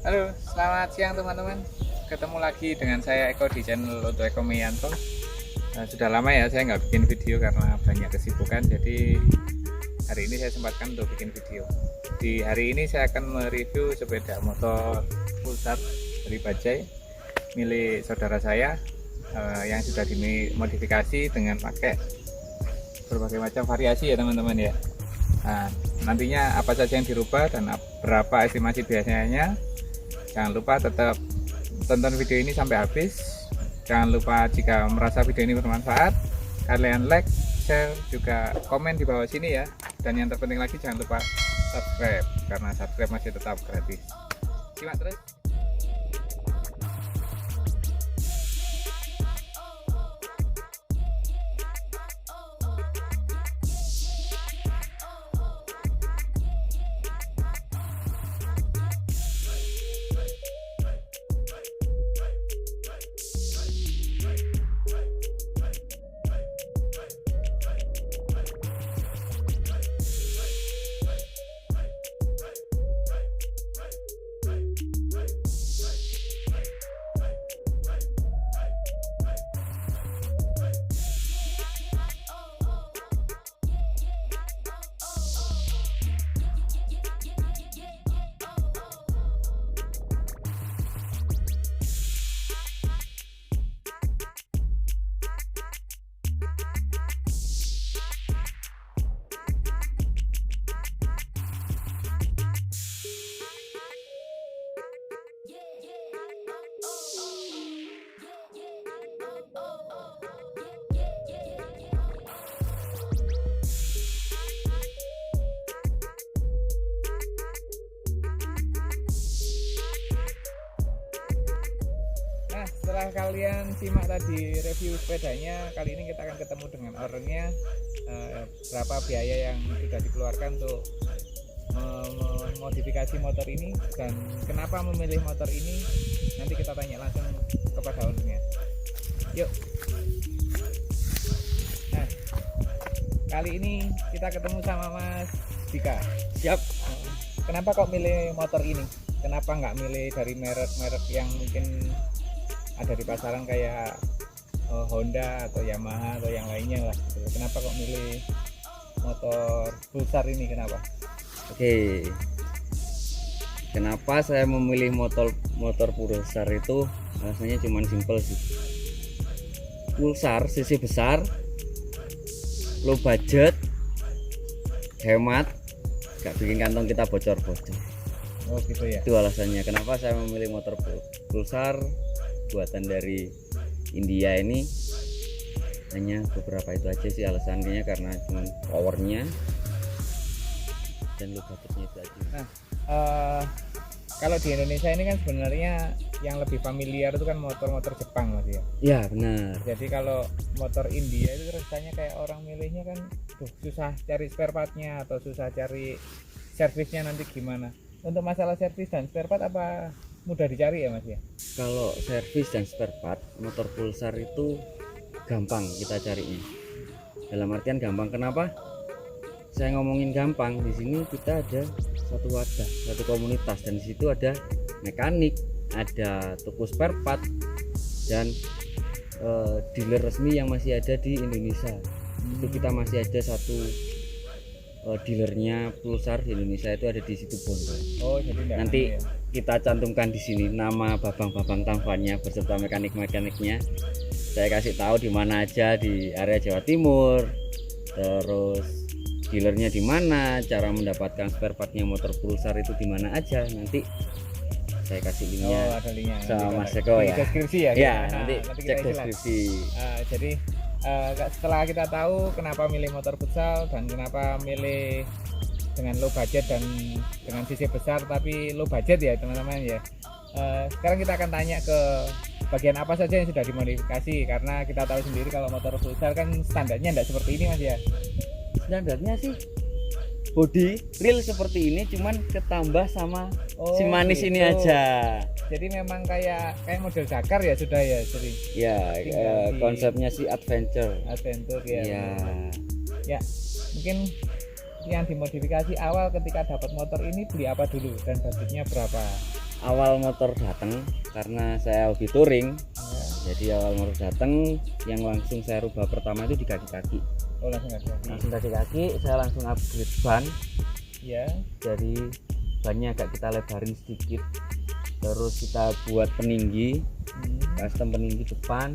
Halo, selamat siang teman-teman. Ketemu lagi dengan saya Eko di channel Oto Eko Miyanto. Sudah lama ya saya nggak bikin video karena banyak kesibukan. Jadi hari ini saya sempatkan untuk bikin video. Di hari ini saya akan mereview sepeda motor Pulsar dari Bajaj milik saudara saya yang sudah dimodifikasi dengan pakai berbagai macam variasi ya teman-teman ya. Nah, nantinya apa saja yang dirubah dan berapa estimasi biasanya. Jangan lupa tetap tonton video ini sampai habis. Jangan lupa jika merasa video ini bermanfaat, kalian like, share, juga komen di bawah sini ya. Dan yang terpenting lagi jangan lupa subscribe, karena subscribe masih tetap gratis. Simak terus. Nah, setelah kalian simak tadi review sepedanya, kali ini kita akan ketemu dengan ownernya, berapa biaya yang sudah dikeluarkan untuk memodifikasi motor ini dan kenapa memilih motor ini. Nanti kita tanya langsung kepada ownernya. Yuk. Nah, kali ini kita ketemu sama Mas Dika. Siap. Kenapa kok milih motor ini? Kenapa nggak milih dari merek-merek yang mungkin ada di pasaran kayak Honda atau Yamaha atau yang lainnya lah gitu. Kenapa kok milih motor Pulsar ini, kenapa? Oke. Kenapa saya memilih motor Pulsar itu? Alasannya cuma simpel sih. Pulsar cc besar, low budget, hemat, gak bikin kantong kita bocor-bocor. Oh gitu ya. Itu alasannya kenapa saya memilih motor Pulsar buatan dari India ini. Hanya beberapa itu aja sih alasannya, karena cuma powernya dan low budgetnya itu aja. Nah, kalau di Indonesia ini kan sebenarnya yang lebih familiar itu kan motor-motor Jepang Mas ya. Ya benar. Jadi kalau motor India itu rasanya kayak orang milihnya kan susah cari spare partnya atau susah cari servisnya nanti gimana. Untuk masalah servis dan spare part apa mudah dicari ya Mas ya? Kalau servis dan spare part motor Pulsar itu gampang kita carinya. Dalam artian gampang, kenapa saya ngomongin gampang? Di sini kita ada satu wadah, satu komunitas, dan di situ ada mekanik, ada toko spare part, dan dealer resmi yang masih ada di Indonesia. Itu kita masih ada satu dealernya Pulsar di Indonesia, itu ada di situ Bondo. Oh jadi Nanti ya. kita cantumkan di sini nama babang-babang tambannya beserta mekanik-mekaniknya. Saya kasih tahu di mana aja di area Jawa Timur, terus dealernya di mana, cara mendapatkan spare partnya motor Pulsar itu di mana aja. Nanti saya kasih linknya. Oh ada linknya sama Mas Eko ya. Deskripsi ya. Ya, Nah, nanti kita cek isi lah. deskripsi. Jadi setelah kita tahu kenapa milih motor futsal dan kenapa milih dengan low budget dan dengan cc besar tapi low budget ya teman-teman ya, sekarang kita akan tanya ke bagian apa saja yang sudah dimodifikasi, karena kita tahu sendiri kalau motor futsal kan standarnya tidak seperti ini Mas ya. Standarnya sih body real seperti ini, cuman ketambah sama si manis gitu. ini aja. Jadi memang kayak model Dakar ya sudah ya, jadi Ya, Tinggal di- konsepnya sih adventure. adventure ya. Ya, Ya, mungkin yang dimodifikasi awal ketika dapat motor ini beli apa dulu dan budgetnya berapa? awal motor datang karena saya hobi touring. Ya. Jadi awal motor datang yang langsung saya rubah pertama itu di kaki-kaki. Oh, langsung Kaki-kaki saya langsung upgrade ban. ya. Dari bannya agak kita lebarin sedikit, terus kita buat peninggi, custom peninggi depan,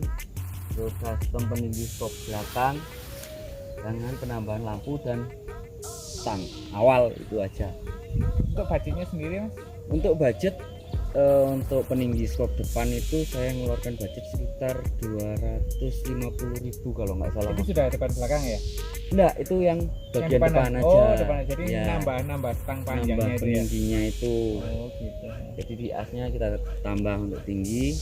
terus custom peninggi stop belakang dengan penambahan lampu dan stang awal. Itu aja. Untuk budgetnya sendiri Mas? Untuk budget untuk peninggi skop depan itu saya mengeluarkan budget sekitar 250.000 kalau nggak salah. Itu sudah depan belakang ya? Enggak, itu yang bagian Yang depan aja. Oh, depan aja. Jadi Ya, nambah stang panjangnya nambah itu ya. peningginya itu. Oh, gitu. Jadi di asnya kita tambah untuk tinggi.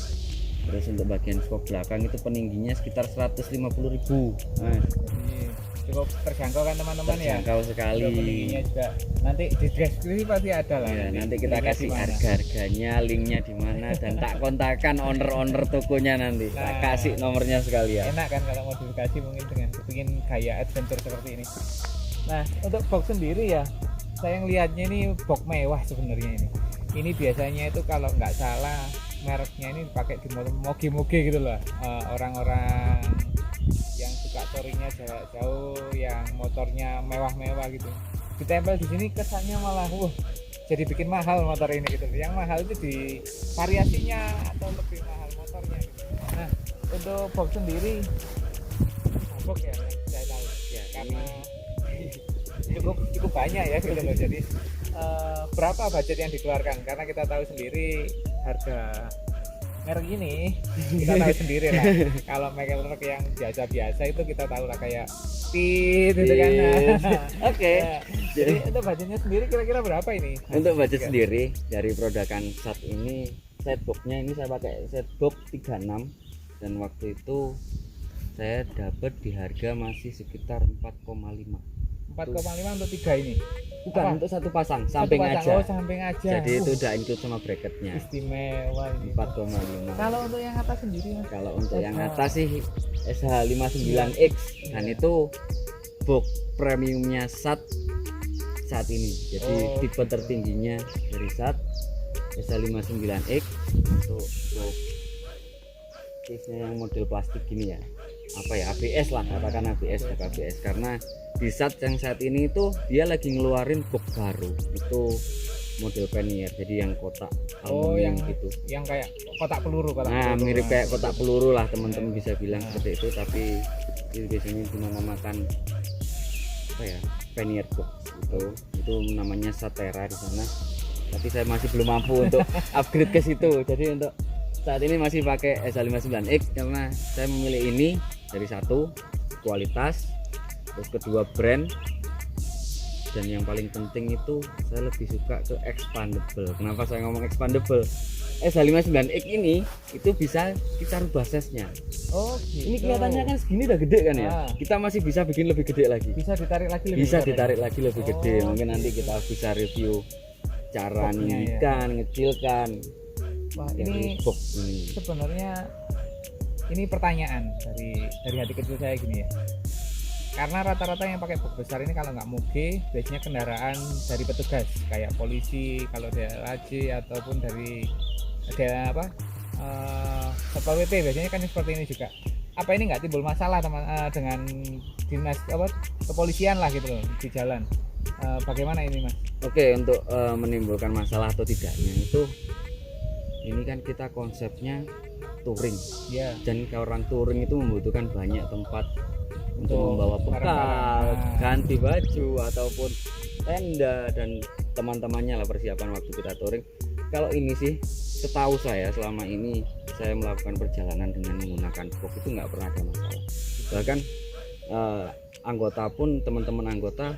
Terus untuk bagian skop belakang itu peningginya sekitar 150.000. Nah, Jadi cukup terjangkau kan teman-teman ya? terjangkau sekali. Untuk peningginya juga. Nanti di deskripsi pasti ada lah. Ya, nanti kita linknya kasih di mana. harga-harganya, linknya di mana, dan tak kontakkan owner-owner tokonya nanti. Tak Nah. kasih nomornya sekalian. Enak kan kalau modifikasi mungkin dengan bikin gaya adventure seperti ini. Nah, untuk box sendiri ya, saya ngelihatnya ini box mewah sebenarnya ini. Ini biasanya itu kalau nggak salah mereknya ini dipakai di moge-moge gitu loh. Orang-orang yang suka touringnya jarak jauh, yang motornya mewah-mewah gitu. Ditempel di sini kesannya malah jadi bikin mahal motor ini gitu. Yang mahal itu di variasinya atau lebih mahal motornya gitu. Nah, untuk box sendiri box ya yang saya tahu Ya, karena cukup banyak ya gitu loh. Jadi berapa budget yang dikeluarkan, karena kita tahu sendiri harga merek ini kita tahu sendiri lah. Kalau merek yang biasa-biasa itu kita tahu lah kayak Speed gitu kan. Oke. Ya, jadi untuk budgetnya sendiri kira-kira berapa ini? Untuk budget sendiri dari produkan SAT ini, setboxnya ini saya pakai setbox 36 dan waktu itu saya dapat di harga masih sekitar 4,5. 4,5 untuk 3 ini. Bukan, Apa? untuk satu pasang, Satu samping pasang. aja. Oh, samping aja. Jadi itu udah include sama bracketnya. istimewa ini. 4,5. Kalau untuk yang atas sendiri Mas? Kalau untuk yang SH. atas sih SH59X dan itu box premiumnya SAT saat ini. Jadi Oh, tipe gitu. tertingginya dari SAT SH59X untuk box case-nya yang model plastik gini ya. Apa ya, ABS lah, katakan ABS, bukan ABS, karena di SAT yang saat ini itu dia lagi ngeluarin box baru itu model Pioneer, jadi yang kotak Oh, aluminium yang gitu. yang kayak kotak peluru Nah, peluru. mirip kayak kotak peluru lah, teman-teman bisa bilang Nah. seperti itu, tapi itu biasanya dinamakan apa ya, Pioneer box itu namanya Satera di sana, tapi saya masih belum mampu untuk upgrade ke situ. Jadi untuk saat ini masih pakai SH59X karena saya memilih ini dari satu kualitas, terus kedua brand, dan yang paling penting itu saya lebih suka ke expandable. Kenapa saya ngomong expandable? SH59X ini itu bisa kita rubah size-nya. Oh, gitu. Ini kelihatannya kan segini udah gede kan ya. Ah. Kita masih bisa bikin lebih gede lagi. bisa ditarik lagi lebih Bisa besar ya? ditarik lagi lebih gede. Oh, Mungkin nanti gitu. kita bisa review cara Boxnya ya. ninggikan, ngecilkan. Wah, dari ini box ini. sebenarnya ini pertanyaan dari hati kecil saya gini ya. Karena rata-rata yang pakai box besar ini kalau nggak moge biasanya kendaraan dari petugas kayak polisi, kalau dari LHJ ataupun dari ada apa Satpol PP biasanya kan seperti ini juga. Apa ini nggak timbul masalah dengan dinas apa kepolisian lah gitu loh di jalan? Bagaimana ini Mas? Oke, untuk menimbulkan masalah atau tidaknya itu, ini kan kita konsepnya touring, Ya, dan kalau orang touring itu membutuhkan banyak tempat untuk Untuk membawa bekal, barang-barang. ganti baju ataupun tenda dan teman-temannya lah, persiapan waktu kita touring. Kalau ini sih setahu saya selama ini saya melakukan perjalanan dengan menggunakan box itu nggak pernah ada masalah. Bahkan anggota pun, teman-teman anggota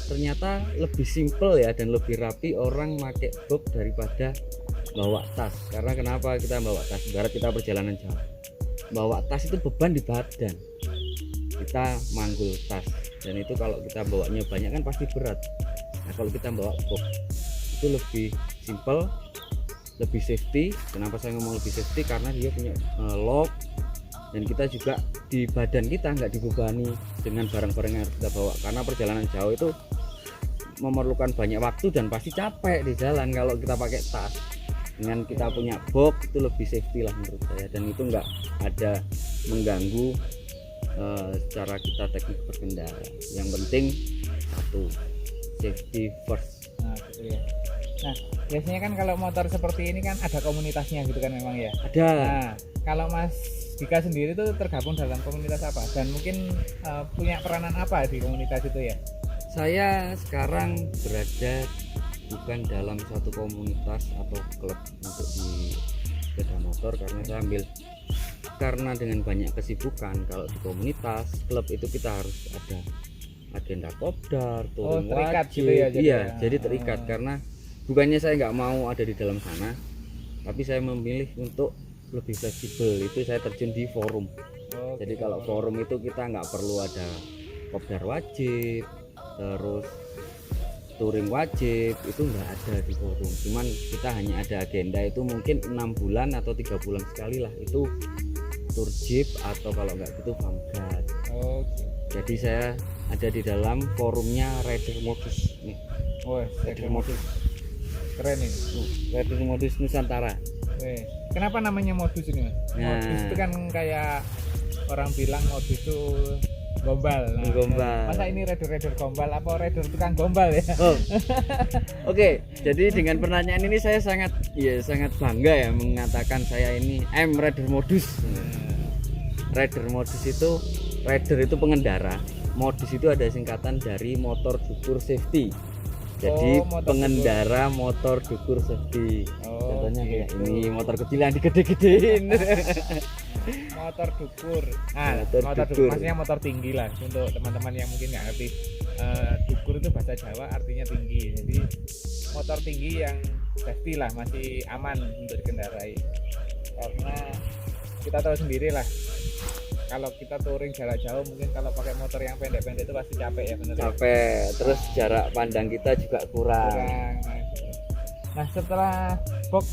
ternyata lebih simple ya dan lebih rapi orang pakai box daripada bawa tas. Karena kenapa kita bawa tas? Ibarat kita perjalanan jauh, bawa tas itu beban di badan, kita manggul tas, dan itu kalau kita bawanya banyak kan pasti berat. Nah, kalau kita bawa box itu lebih simple, lebih safety. Kenapa saya ngomong lebih safety? Karena dia punya lock, dan kita juga di badan kita nggak dibebani dengan barang-barang yang harus kita bawa, karena perjalanan jauh itu memerlukan banyak waktu dan pasti capek di jalan kalau kita pakai tas. Dengan kita punya box itu lebih safety lah menurut saya, dan itu nggak ada mengganggu cara kita teknik berkendara. Yang penting satu, safety first. Nah gitu ya. Nah biasanya kan kalau motor seperti ini kan ada komunitasnya gitu kan memang ya. Ada. Nah kalau Mas Dika sendiri tuh tergabung dalam komunitas apa, dan mungkin punya peranan apa di komunitas itu ya? Saya sekarang berada bukan dalam suatu komunitas atau klub untuk di sepeda motor, karena saya ambil, karena dengan banyak kesibukan. Kalau di komunitas klub itu kita harus ada agenda kopdar, touring terikat wajib gitu ya, jadi iya ya. jadi terikat. Karena bukannya saya nggak mau ada di dalam sana, tapi saya memilih untuk lebih fleksibel. Itu saya terjun di forum. Jadi gitu. kalau forum itu kita nggak perlu ada kopdar wajib, terus touring wajib, itu nggak ada di forum. Cuman kita hanya ada agenda itu mungkin 6 bulan atau 3 bulan sekali lah, itu tour jeep atau kalau nggak gitu famgat. Jadi saya ada di dalam forumnya Rider Modus nih. Rider Modus keren ini. Rider Modus Nusantara. Kenapa namanya modus ini Mas? Nah. Modus itu kan kayak orang bilang modus itu gombal. Gombal. Masa ini rider gombal apa rider tukang gombal ya? Oke. Jadi dengan pertanyaan ini saya sangat bangga ya mengatakan saya ini rider modus. Rider modus itu, rider itu pengendara, modus itu ada singkatan dari motor dukur safety. Jadi pengendara motor dukur safety. Contohnya kayak ini motor kecil yang digede-gedein. Motor dukur. Motor dukur maksudnya motor tinggi lah, untuk teman-teman yang mungkin nggak ngerti. Dukur itu bahasa Jawa artinya tinggi. Jadi motor tinggi yang safety lah, masih aman untuk dikendarai. Karena kita tahu sendiri lah, kalau kita touring jarak jauh, mungkin kalau pakai motor yang pendek-pendek itu pasti capek ya, bener. Capek, terus jarak pandang kita juga kurang. Nah setelah box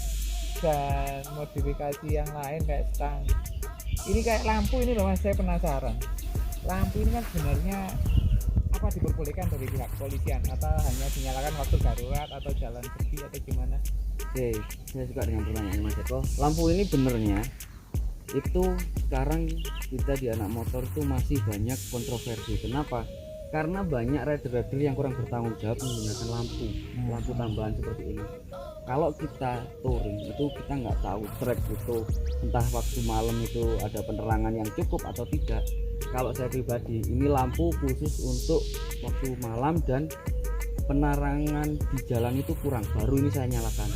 dan modifikasi yang lain kayak stang, ini kayak lampu ini loh Mas, saya penasaran. Lampu ini kan sebenarnya apa diperbolehkan dari pihak kepolisian atau hanya dinyalakan waktu darurat atau jalan sepi atau gimana? Oke, saya suka dengan pertanyaan Mas Eko. Lampu ini benernya itu sekarang kita di anak motor itu masih banyak kontroversi. Kenapa? Karena banyak rider-rider yang kurang bertanggung jawab menggunakan lampu tambahan seperti ini. Kalau kita touring itu kita nggak tahu trek itu entah waktu malam itu ada penerangan yang cukup atau tidak. Kalau saya pribadi, ini lampu khusus untuk waktu malam dan penerangan di jalan itu kurang, baru ini saya nyalakan.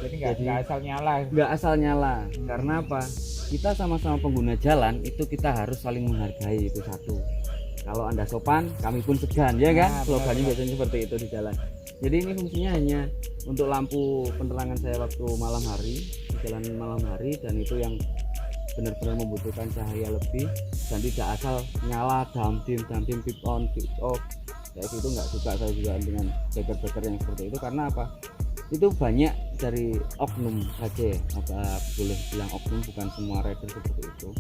Jadi nggak asal nyala. Nggak asal nyala. Karena apa? Kita sama-sama pengguna jalan itu kita harus saling menghargai, itu satu. Kalau Anda sopan, kami pun segan, ya kan? Slogannya biasanya seperti itu di jalan. Jadi ini fungsinya hanya untuk lampu penerangan saya waktu malam hari, di jalan malam hari, dan itu yang benar-benar membutuhkan cahaya lebih dan tidak asal nyala damdim pip on pip off kayak gitu. Nggak suka saya juga dengan beker-beker yang seperti itu. Karena apa? Itu banyak dari oknum saja, apa boleh bilang oknum, bukan semua rider seperti itu.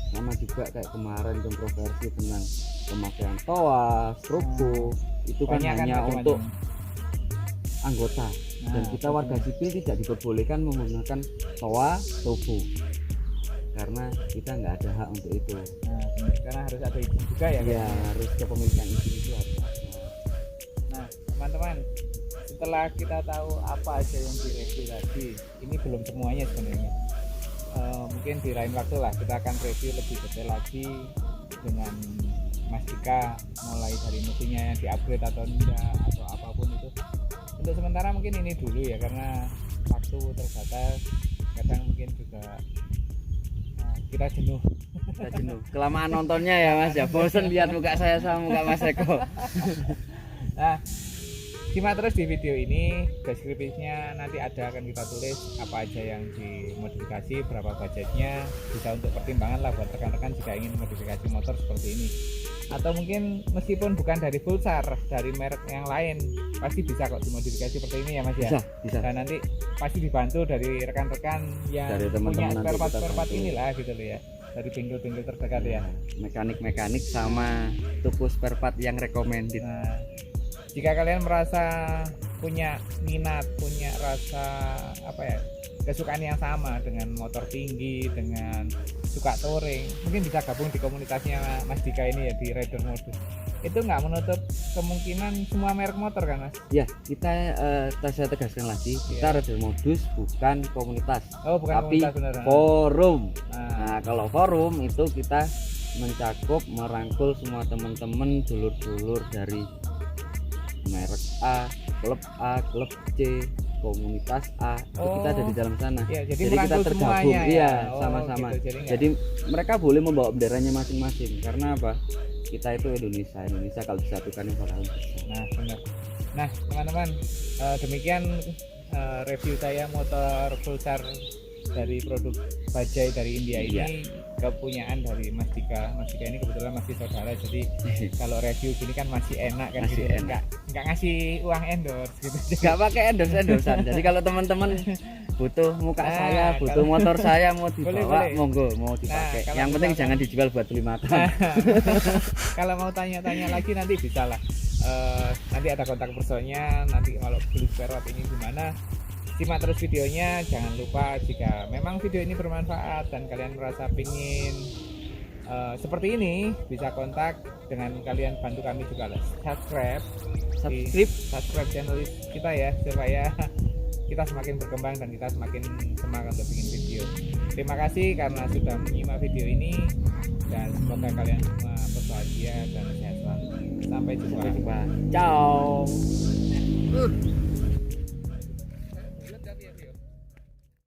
Sama juga kayak kemarin kontroversi tentang pemakaian toa, strobo, itu kan hanya untuk anggota, dan kita warga sipil tidak diperbolehkan menggunakan toa, strobo, karena kita nggak ada hak untuk itu. Karena harus ada izin juga ya. Ya harus kepemilikan izin itu harus ada. Nah teman-teman, setelah kita tahu apa aja yang direview tadi, ini belum semuanya sebenarnya. Mungkin di lain waktu lah kita akan review lebih detail lagi dengan Mas Dika, mulai dari mesinnya yang di-upgrade atau enggak atau apapun itu. Untuk sementara mungkin ini dulu ya, karena waktu terbatas, kadang mungkin juga kita jenuh. Kelamaan nontonnya ya Mas ya, bosen lihat muka saya sama muka Mas Eko. Nah, simak terus di video ini, deskripsinya nanti ada, akan kita tulis apa aja yang dimodifikasi, berapa budgetnya, bisa untuk pertimbangan lah buat rekan-rekan jika ingin modifikasi motor seperti ini. Atau mungkin meskipun bukan dari Pulsar, dari merek yang lain, pasti bisa kok dimodifikasi seperti ini ya Mas ya. Bisa. Dan nanti pasti dibantu dari rekan-rekan yang dari punya teman-teman spare part inilah gitu loh ya, dari bengkel-bengkel terdekat ya. Mekanik sama toko spare part yang recommended. Nah, jika kalian merasa punya minat, punya rasa apa ya, kesukaan yang sama dengan motor tinggi, dengan suka touring, mungkin bisa gabung di komunitasnya Mas Dika ini ya, di Rider Modus. Itu nggak menutup kemungkinan semua merek motor kan Mas? Ya, kita saya tegaskan lagi, kita Rider Modus bukan komunitas, Oh bukan tapi komunitas beneran. forum. Nah, Nah, kalau forum itu kita mencakup, merangkul semua teman-teman, dulur-dulur dari merek A, klub C, komunitas A, itu kita ada di dalam sana. ya, jadi Jadi kita merangkul tergabung, semuanya ya. iya, Oh, sama-sama. gitu. Jadi, Jadi mereka boleh membawa benderanya masing-masing. Karena apa? Kita itu Indonesia kalau disatukan yang bakalan besar. nah benar. Nah teman-teman, demikian review saya motor Pulsar dari produk Bajaj dari India Iya. ini, kepunyaan dari Mas Dika. Mas Dika ini kebetulan masih saudara, jadi kalau review gini kan masih enak kan, Masih gitu. enak. Nggak ngasih uang endorse gitu. Nggak pakai endorse-endorsean. Jadi kalau teman-teman butuh muka Nah, saya, butuh motor saya mau dibawa, boleh. monggo, mau dipakai. kalau Yang penting misalkan- jangan dijual buat beli makan. Kalau mau tanya-tanya lagi nanti bisa lah. Nanti ada kontak personnya. Nanti kalau beli spare part ini gimana, simak terus videonya. Jangan lupa jika memang video ini bermanfaat dan kalian merasa pingin seperti ini, bisa kontak dengan kalian bantu kami juga lah. Subscribe channel kita ya, supaya kita semakin berkembang dan kita semakin semangat untuk bikin video. Terima kasih karena sudah menyimak video ini, dan semoga kalian semua berbahagia dan sehat selalu. Sampai jumpa. Ciao.